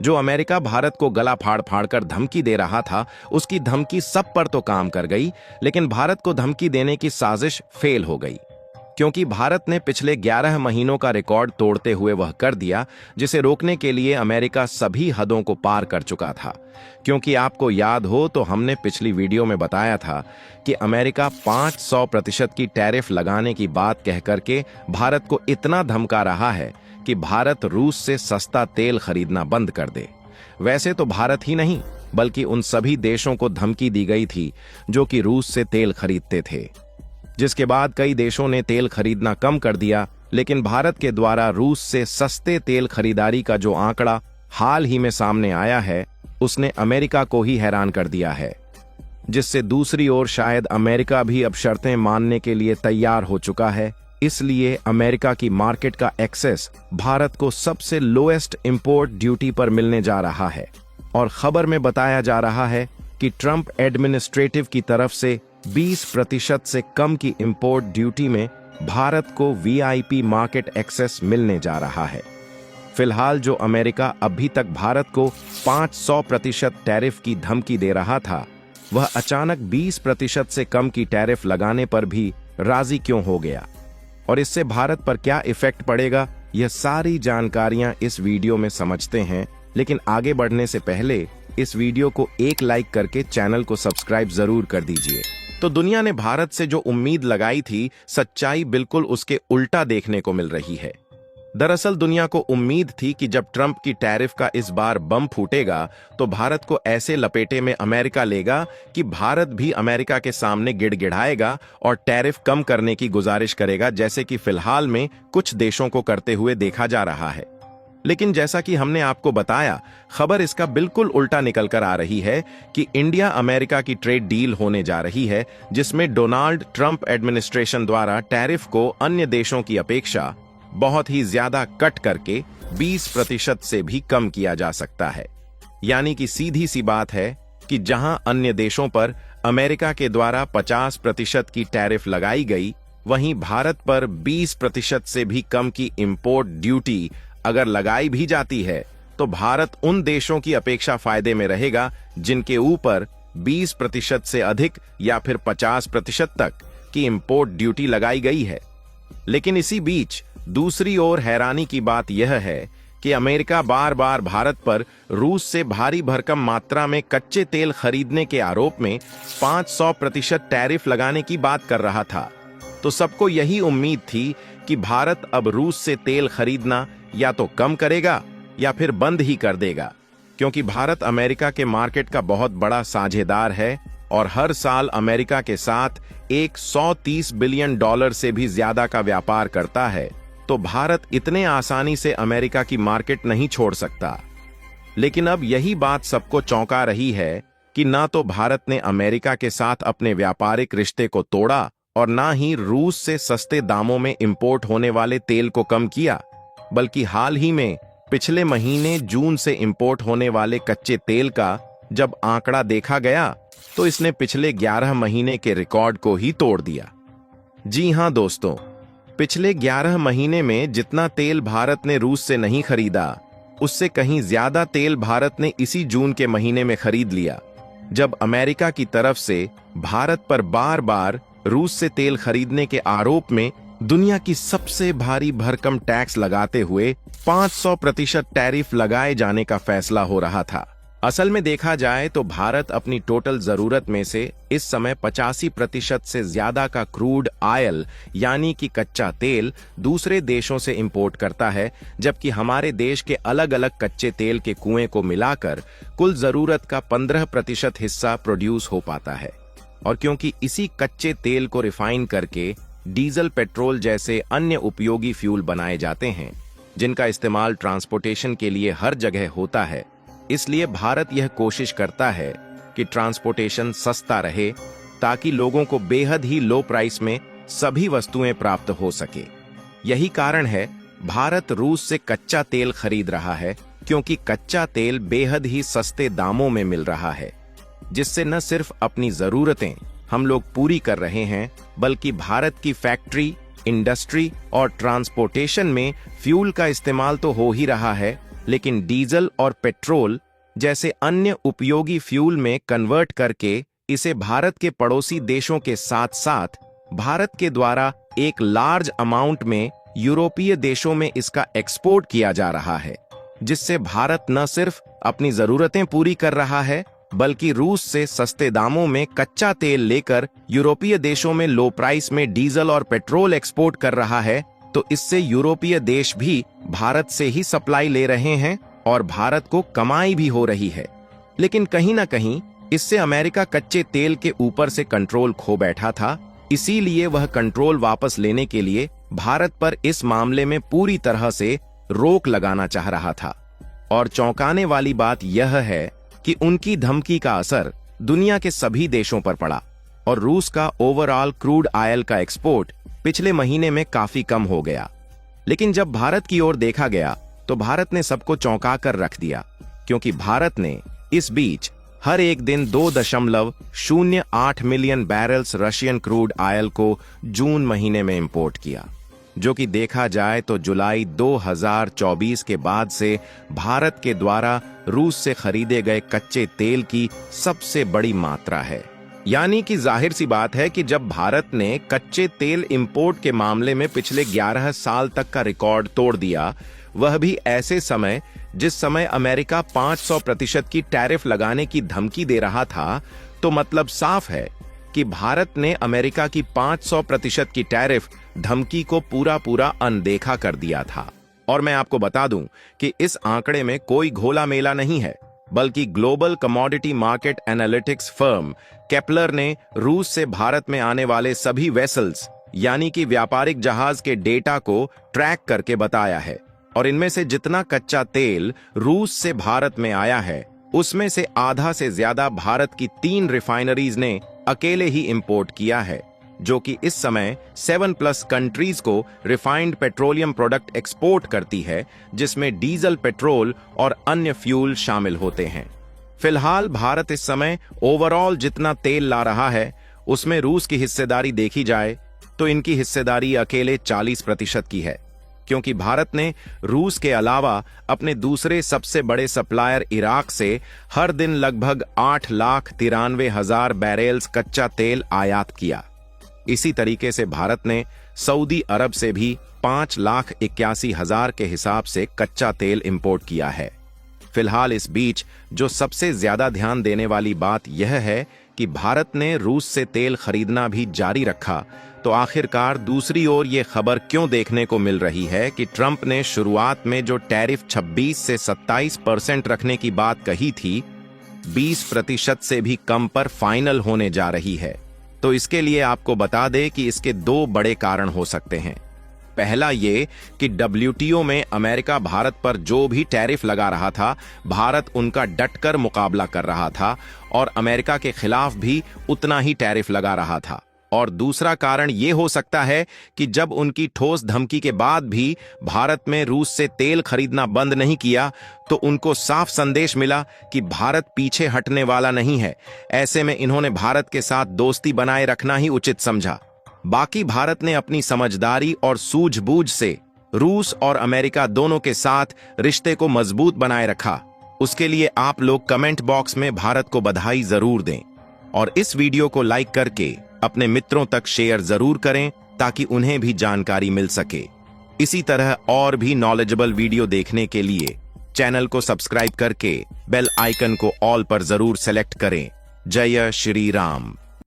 जो अमेरिका भारत को गला फाड़ फाड़ कर धमकी दे रहा था, उसकी धमकी सब पर तो काम कर गई, लेकिन भारत को धमकी देने की साजिश फेल हो गई, क्योंकि भारत ने पिछले 11 महीनों का रिकॉर्ड तोड़ते हुए वह कर दिया जिसे रोकने के लिए अमेरिका सभी हदों को पार कर चुका था। क्योंकि आपको याद हो तो हमने पिछली वीडियो में बताया था कि अमेरिका 500% की टैरिफ लगाने की बात कह करके भारत को इतना धमका रहा है कि भारत रूस से सस्ता तेल खरीदना बंद कर दे। वैसे तो भारत ही नहीं बल्कि उन सभी देशों को धमकी दी गई थी जो कि रूस से तेल खरीदते थे, जिसके बाद कई देशों ने तेल खरीदना कम कर दिया। लेकिन भारत के द्वारा रूस से सस्ते तेल खरीदारी का जो आंकड़ा हाल ही में सामने आया है, उसने अमेरिका को ही हैरान कर दिया है, जिससे दूसरी ओर शायद अमेरिका भी अब शर्तें मानने के लिए तैयार हो चुका है। इसलिए अमेरिका की मार्केट का एक्सेस भारत को सबसे लोएस्ट इंपोर्ट ड्यूटी पर मिलने जा रहा है। और खबर में बताया जा रहा है कि ट्रंप एडमिनिस्ट्रेटिव की तरफ से 20% से कम की इंपोर्ट ड्यूटी में भारत को वीआईपी मार्केट एक्सेस मिलने जा रहा है। फिलहाल जो अमेरिका अभी तक भारत को 500% टैरिफ की धमकी दे रहा था, वह अचानक 20% से कम की टैरिफ लगाने पर भी राजी क्यों हो गया और इससे भारत पर क्या इफेक्ट पड़ेगा, यह सारी जानकारियां इस वीडियो में समझते हैं। लेकिन आगे बढ़ने से पहले इस वीडियो को एक लाइक करके चैनल को सब्सक्राइब जरूर कर दीजिए। तो दुनिया ने भारत से जो उम्मीद लगाई थी, सच्चाई बिल्कुल उसके उल्टा देखने को मिल रही है। दरअसल दुनिया को उम्मीद थी कि जब ट्रंप की टैरिफ का इस बार बम फूटेगा तो भारत को ऐसे लपेटे में अमेरिका लेगा कि भारत भी अमेरिका के सामने गिड़गिड़ाएगा और टैरिफ कम करने की गुजारिश करेगा, जैसे कि फिलहाल में कुछ देशों को करते हुए देखा जा रहा है। लेकिन जैसा कि हमने आपको बताया, खबर इसका बिल्कुल उल्टा निकल कर आ रही है कि इंडिया अमेरिका की ट्रेड डील होने जा रही है, जिसमें डोनाल्ड ट्रंप एडमिनिस्ट्रेशन द्वारा टैरिफ को अन्य देशों की अपेक्षा बहुत ही ज्यादा कट करके 20% से भी कम किया जा सकता है। यानी कि सीधी सी बात है कि जहां अन्य देशों पर अमेरिका के द्वारा 50% की टैरिफ लगाई गई, वहीं भारत पर 20% से भी कम की इंपोर्ट ड्यूटी अगर लगाई भी जाती है तो भारत उन देशों की अपेक्षा फायदे में रहेगा जिनके ऊपर 20% से अधिक या फिर 50% तक की इंपोर्ट ड्यूटी लगाई गई है। लेकिन इसी बीच दूसरी ओर हैरानी की बात यह है कि अमेरिका बार बार भारत पर रूस से भारी भरकम मात्रा में कच्चे तेल खरीदने के आरोप में 500% टैरिफ लगाने की बात कर रहा था। तो सबको यही उम्मीद थी कि भारत अब रूस से तेल खरीदना या तो कम करेगा या फिर बंद ही कर देगा, क्योंकि भारत अमेरिका के मार्केट का बहुत बड़ा साझेदार है और हर साल अमेरिका के साथ $130 बिलियन से भी ज्यादा का व्यापार करता है। तो भारत इतने आसानी से अमेरिका की मार्केट नहीं छोड़ सकता। लेकिन अब यही बात सबको चौंका रही है कि ना तो भारत ने अमेरिका के साथ अपने व्यापारिक रिश्ते को तोड़ा और ना ही रूस से सस्ते दामों में इंपोर्ट होने वाले तेल को कम किया, बल्कि हाल ही में पिछले महीने जून से इंपोर्ट होने वाले कच्चे तेल का जब आंकड़ा देखा गया तो इसने पिछले 11 महीने के रिकॉर्ड को ही तोड़ दिया। जी हां दोस्तों, पिछले 11 महीने में जितना तेल भारत ने रूस से नहीं खरीदा, उससे कहीं ज्यादा तेल भारत ने इसी जून के महीने में खरीद लिया, जब अमेरिका की तरफ से भारत पर बार बार रूस से तेल खरीदने के आरोप में दुनिया की सबसे भारी भरकम टैक्स लगाते हुए 500% टैरिफ लगाए जाने का फैसला हो रहा था। असल में देखा जाए तो भारत अपनी टोटल जरूरत में से इस समय 85% से ज्यादा का क्रूड ऑयल यानी कि कच्चा तेल दूसरे देशों से इंपोर्ट करता है, जबकि हमारे देश के अलग अलग कच्चे तेल के कुएं को मिलाकर कुल जरूरत का 15% हिस्सा प्रोड्यूस हो पाता है। और क्योंकि इसी कच्चे तेल को रिफाइन करके डीजल, पेट्रोल जैसे अन्य उपयोगी फ्यूल बनाए जाते हैं, जिनका इस्तेमाल ट्रांसपोर्टेशन के लिए हर जगह होता है, इसलिए भारत यह कोशिश करता है कि ट्रांसपोर्टेशन सस्ता रहे ताकि लोगों को बेहद ही लो प्राइस में सभी वस्तुएं प्राप्त हो सके। यही कारण है भारत रूस से कच्चा तेल खरीद रहा है, क्योंकि कच्चा तेल बेहद ही सस्ते दामों में मिल रहा है, जिससे न सिर्फ अपनी जरूरतें हम लोग पूरी कर रहे हैं, बल्कि भारत की फैक्ट्री, इंडस्ट्री और ट्रांसपोर्टेशन में फ्यूल का इस्तेमाल तो हो ही रहा है, लेकिन डीजल और पेट्रोल जैसे अन्य उपयोगी फ्यूल में कन्वर्ट करके इसे भारत के पड़ोसी देशों के साथ साथ भारत के द्वारा एक लार्ज अमाउंट में यूरोपीय देशों में इसका एक्सपोर्ट किया जा रहा है, जिससे भारत न सिर्फ अपनी जरूरतें पूरी कर रहा है बल्कि रूस से सस्ते दामों में कच्चा तेल लेकर यूरोपीय देशों में लो प्राइस में डीजल और पेट्रोल एक्सपोर्ट कर रहा है। तो इससे यूरोपीय देश भी भारत से ही सप्लाई ले रहे हैं और भारत को कमाई भी हो रही है। लेकिन कहीं ना कहीं इससे अमेरिका कच्चे तेल के ऊपर से कंट्रोल खो बैठा था, इसीलिए वह कंट्रोल वापस लेने के लिए भारत पर इस मामले में पूरी तरह से रोक लगाना चाह रहा था। और चौंकाने वाली बात यह है कि उनकी धमकी का असर दुनिया के सभी देशों पर पड़ा और रूस का ओवरऑल क्रूड ऑयल का एक्सपोर्ट पिछले महीने में काफी कम हो गया। लेकिन जब भारत की ओर देखा गया तो भारत ने सबको चौंका कर रख दिया, क्योंकि भारत ने इस बीच हर एक दिन 2.08 million barrels Russian crude oil को जून महीने में इंपोर्ट किया, जो कि देखा जाए तो जुलाई 2024 के बाद से भारत के द्वारा रूस से खरीदे गए कच्चे तेल की सबसे बड़ी मात्रा है। यानी कि जाहिर सी बात है कि जब भारत ने कच्चे तेल इंपोर्ट के मामले में पिछले 11 साल तक का रिकॉर्ड तोड़ दिया, वह भी ऐसे समय जिस समय अमेरिका 500% की टैरिफ लगाने की धमकी दे रहा था, तो मतलब साफ है कि भारत ने अमेरिका की 500% की टैरिफ धमकी को पूरा अनदेखा कर दिया था। और मैं आपको बता दूं कि इस आंकड़े में कोई घोला मेला नहीं है, बल्कि global commodity market analytics firm Kepler ने रूस से भारत में आने वाले सभी वेसल्स यानी कि व्यापारिक जहाज के डेटा को ट्रैक करके बताया है। और इनमें से जितना कच्चा तेल रूस से भारत में आया है, उसमें से आधा से ज्यादा भारत की 3 रिफाइनरीज ने अकेले ही इंपोर्ट किया है, जो कि इस समय 7+ कंट्रीज को रिफाइंड पेट्रोलियम प्रोडक्ट एक्सपोर्ट करती है, जिसमें डीजल, पेट्रोल और अन्य फ्यूल शामिल होते हैं। फिलहाल भारत इस समय ओवरऑल जितना तेल ला रहा है, उसमें रूस की हिस्सेदारी देखी जाए तो इनकी हिस्सेदारी अकेले 40% की है, क्योंकि भारत ने रूस के अलावा अपने दूसरे सबसे बड़े सप्लायर इराक से हर दिन लगभग 8,93,000 बैरल्स कच्चा तेल आयात किया। इसी तरीके से भारत ने सऊदी अरब से भी 5,81,000 के हिसाब से कच्चा तेल इंपोर्ट किया है। फिलहाल इस बीच जो सबसे ज्यादा ध्यान देने वाली बात यह है कि भारत ने रूस से तेल खरीदना भी जारी रखा। तो आखिरकार दूसरी ओर ये खबर क्यों देखने को मिल रही है कि ट्रंप ने शुरुआत में जो टैरिफ 26 से 27% रखने की बात कही थी, 20% से भी कम पर फाइनल होने जा रही है। तो इसके लिए आपको बता दें कि इसके 2 बड़े कारण हो सकते हैं। पहला ये कि WTO में अमेरिका भारत पर जो भी टैरिफ लगा रहा था, भारत उनका डटकर मुकाबला कर रहा था और अमेरिका के खिलाफ भी उतना ही टैरिफ लगा रहा था। और दूसरा कारण ये हो सकता है कि जब उनकी ठोस धमकी के बाद भी भारत में रूस से तेल खरीदना बंद नहीं किया, तो उनको साफ संदेश मिला कि भारत पीछे हटने वाला नहीं है। ऐसे में इन्होंने भारत के साथ दोस्ती बनाए रखना ही उचित समझा। बाकी भारत ने अपनी समझदारी और सूझबूझ से रूस और अमेरिका दोनों के साथ रिश्ते को मजबूत बनाए रखा। उसके लिए आप लोग कमेंट बॉक्स में भारत को बधाई जरूर दें और इस वीडियो को लाइक करके अपने मित्रों तक शेयर जरूर करें ताकि उन्हें भी जानकारी मिल सके। इसी तरह और भी नॉलेजेबल वीडियो देखने के लिए चैनल को सब्सक्राइब करके बेल आइकन को ऑल पर जरूर सेलेक्ट करें। जय श्री राम।